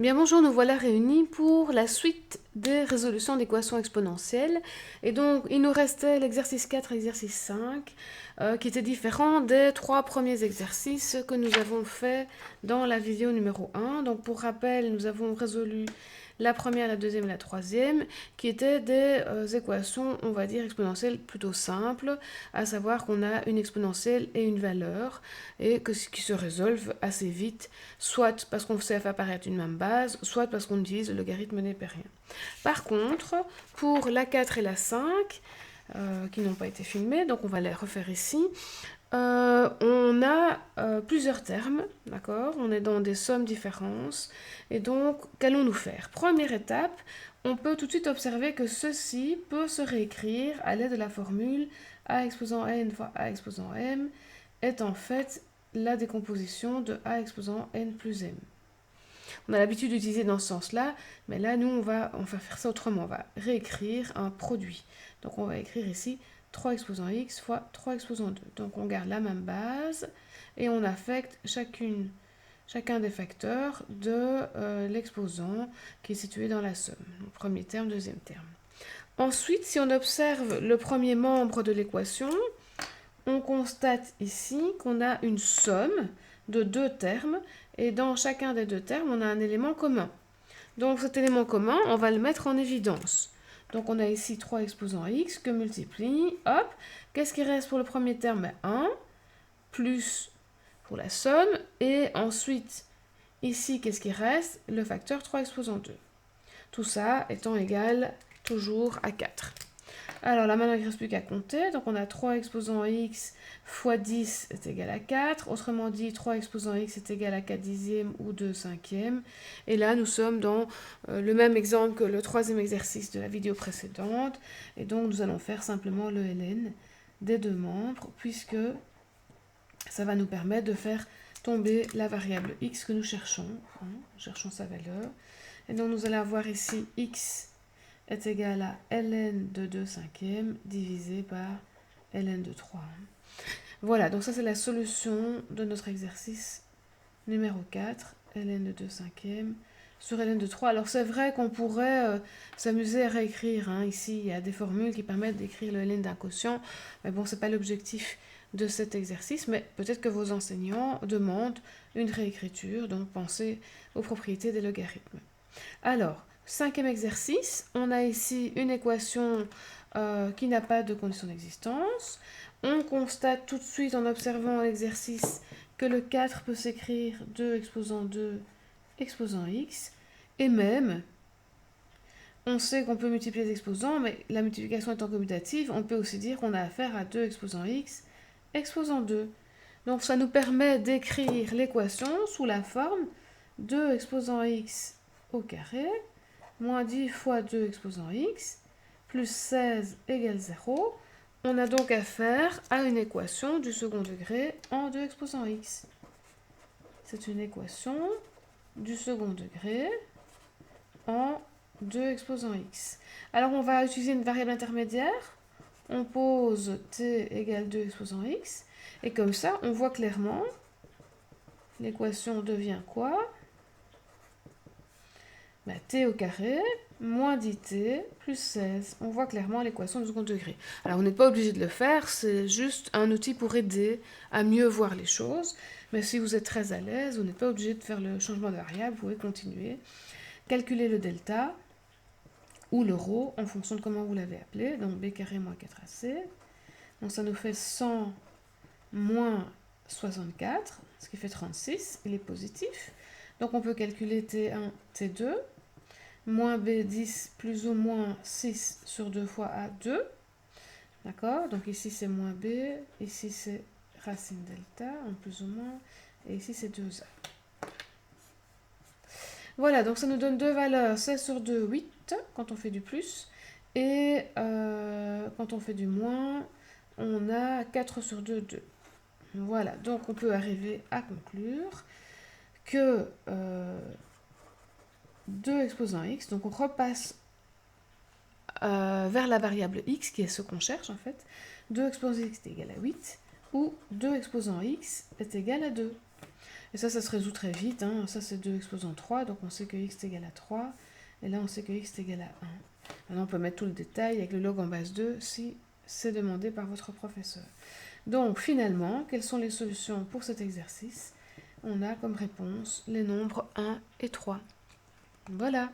Bien bonjour, nous voilà réunis pour la suite des résolutions d'équations exponentielles. Et donc, il nous restait l'exercice 4 et l'exercice 5, qui étaient différents des trois premiers exercices que nous avons fait dans la vidéo numéro 1. Donc, pour rappel, nous avons résolu la première, la deuxième et la troisième, qui étaient des équations, on va dire, exponentielles plutôt simples, à savoir qu'on a une exponentielle et une valeur, et qui se résolvent assez vite, soit parce qu'on sait faire apparaître une même base, soit parce qu'on utilise le logarithme népérien. Par contre, pour la 4 et la 5, qui n'ont pas été filmées, donc on va les refaire ici, on a plusieurs termes, d'accord? On est dans des sommes différences. Et donc, qu'allons-nous faire? Première étape, on peut tout de suite observer que ceci peut se réécrire à l'aide de la formule a exposant n fois a exposant m est en fait la décomposition de a exposant n plus m. On a l'habitude d'utiliser dans ce sens-là, mais là, nous, on va faire ça autrement. On va réécrire un produit. Donc, on va écrire ici 3 exposant x fois 3 exposant 2. Donc, on garde la même base et on affecte chacun des facteurs de l'exposant qui est situé dans la somme. Donc, premier terme, deuxième terme. Ensuite, si on observe le premier membre de l'équation, on constate ici qu'on a une somme de deux termes et dans chacun des deux termes, on a un élément commun. Donc cet élément commun, on va le mettre en évidence. Donc on a ici 3 exposants x que multiplie, hop, qu'est-ce qui reste pour le premier terme? 1, plus pour la somme, et ensuite, ici, qu'est-ce qui reste? Le facteur 3 exposant 2. Tout ça étant égal toujours à 4. Alors là, maintenant, il ne reste plus qu'à compter. Donc, on a 3 exposants x fois 10 est égal à 4. Autrement dit, 3 exposants x est égal à 4 dixièmes ou 2 cinquièmes. Et là, nous sommes dans le même exemple que le troisième exercice de la vidéo précédente. Et donc, nous allons faire simplement le ln des deux membres, puisque ça va nous permettre de faire tomber la variable x que nous cherchons. Cherchons sa valeur. Et donc, nous allons avoir ici x est égal à ln de 2 cinquièmes divisé par ln de 3. Voilà, donc ça c'est la solution de notre exercice numéro 4, ln de 2 cinquièmes sur ln de 3. Alors c'est vrai qu'on pourrait s'amuser à réécrire. Ici, il y a des formules qui permettent d'écrire le ln d'un quotient, mais bon, c'est pas l'objectif de cet exercice, mais peut-être que vos enseignants demandent une réécriture, donc pensez aux propriétés des logarithmes. Alors, cinquième exercice, on a ici une équation qui n'a pas de condition d'existence. On constate tout de suite en observant l'exercice que le 4 peut s'écrire 2 exposant 2 exposant x. Et même, on sait qu'on peut multiplier les exposants, mais la multiplication étant commutative, on peut aussi dire qu'on a affaire à 2 exposant x exposant 2. Donc ça nous permet d'écrire l'équation sous la forme 2 exposant x au carré moins 10 fois 2 exposant x, plus 16 égale 0. On a donc affaire à une équation du second degré en 2 exposant x. C'est une équation du second degré en 2 exposant x. Alors on va utiliser une variable intermédiaire. On pose t égale 2 exposant x. Et comme ça, on voit clairement, l'équation devient quoi? T au carré moins 10t plus 16. On voit clairement l'équation du second degré. Alors, on n'est pas obligé de le faire, c'est juste un outil pour aider à mieux voir les choses. Mais si vous êtes très à l'aise, vous n'êtes pas obligé de faire le changement de variable, vous pouvez continuer. Calculer le delta ou le rho en fonction de comment vous l'avez appelé. Donc, b carré moins 4ac. Donc, ça nous fait 100 moins 64, ce qui fait 36. Il est positif. Donc, on peut calculer t1, t2. Moins b10 plus ou moins 6 sur 2 fois a, 2. D'accord? Donc ici c'est moins b, ici c'est racine delta, en plus ou moins, et ici c'est 2a. Voilà, donc ça nous donne deux valeurs, 16 sur 2, 8, quand on fait du plus, et quand on fait du moins, on a 4 sur 2, 2. Voilà, donc on peut arriver à conclure que 2 exposant x, donc on repasse vers la variable x, qui est ce qu'on cherche en fait. 2 exposant x est égal à 8, ou 2 exposant x est égal à 2. Et ça se résout très vite, hein. Ça, c'est 2 exposant 3, donc on sait que x est égal à 3. Et là, on sait que x est égal à 1. Maintenant, on peut mettre tout le détail avec le log en base 2 si c'est demandé par votre professeur. Donc, finalement, quelles sont les solutions pour cet exercice? On a comme réponse les nombres 1 et 3. Voilà.